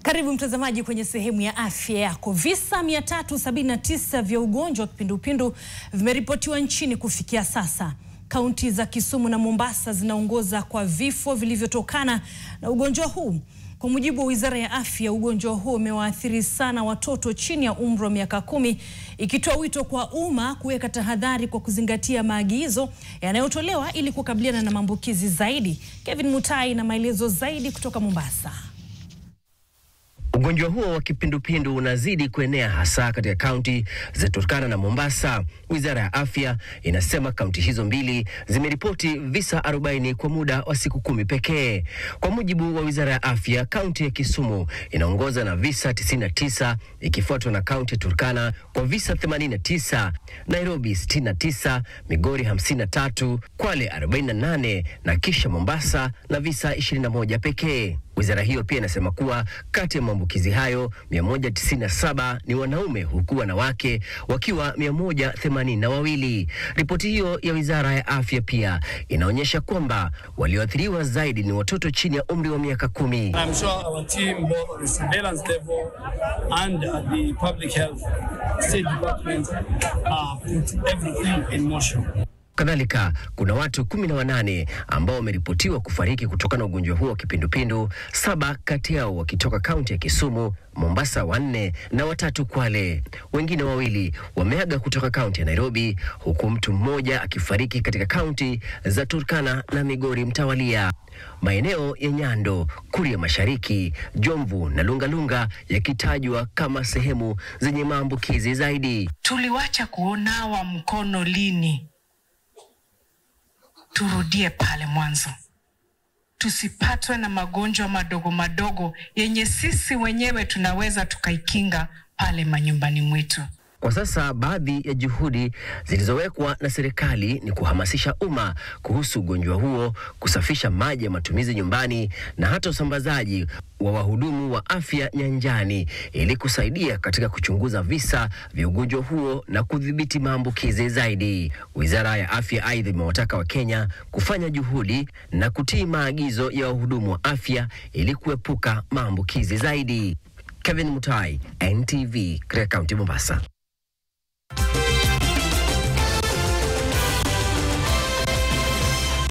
Karibu mtazamaji kwenye sehemu ya afya yako. Visa 379 vya ugonjwa wa kipindupindu vimeripotiwa nchini kufikia sasa. Kaunti za Kisumu na Mombasa zinaongoza kwa vifo vilivyotokana na ugonjwa huu. Kwa mujibu wa Wizara ya Afya, ugonjwa huu umewaathiri sana watoto chini ya umri wa miaka 10, ikitoa wito kwa umma kuweka tahadhari kwa kuzingatia maagizo yanayotolewa ili kukabiliana na maambukizi zaidi. Kevin Mutai na maelezo zaidi kutoka Mombasa. Ugonjwa huo wa kipindupindu unazidi kuenea hasa katika kaunti za Turkana na Mombasa. Wizara ya Afya inasema kaunti hizo mbili zimeripoti visa 40 kwa muda wa siku 10 pekee. Kwa mujibu wa Wizara ya Afya, kaunti ya Kisumu inaongoza na visa 99, ikifuatwa na kaunti ya Turkana kwa visa 89, Nairobi 69, Migori 53, Kwale 48 na kisha Mombasa na visa 21 pekee. Wizara hiyo pia inasema kuwa kati ya maambukizi hayo 197 ni wanaume, huku wanawake wakiwa 182. Ripoti hiyo ya Wizara ya Afya pia inaonyesha kwamba walioathiriwa zaidi ni watoto chini ya umri wa miaka 10. I'm sure our team, both at the surveillance level and at the public health state department, put everything in motion. Kadhalika, kuna watu 18 ambao wameripotiwa kufariki kutokana na ugonjwa huo wa kipindupindu, 7 kati yao wakitoka kaunti ya Kisumu, Mombasa 4 na 3 Kwale. Wengine 2 wameaga kutoka kaunti ya Nairobi, huku mtu mmoja akifariki katika kaunti za Turkana na Migori mtawalia. Maeneo ya Nyando, Kuria Mashariki, Jomvu na Lungalunga yakitajwa kama sehemu zenye maambukizi zaidi. Tuliwacha kuonawa mkono lini? Turudie pale mwanzo. Tusipatwe na magonjwa madogo madogo yenye sisi wenyewe tunaweza tukaikinga pale manyumbani mwetu. Kwa sasa baadhi ya juhudi zilizowekwa na serikali ni kuhamasisha umma kuhusu ugonjwa huo, kusafisha maji ya matumizi nyumbani na hata usambazaji wa wahudumu wa afya nyanjani ili kusaidia katika kuchunguza visa vya ugonjwa huo na kudhibiti maambukizi zaidi. Wizara ya Afya aidha imewataka Wakenya kufanya juhudi na kutii maagizo ya wahudumu wa afya ili kuepuka maambukizi zaidi. Kevin Mutai, NTV, katika kaunti Mombasa.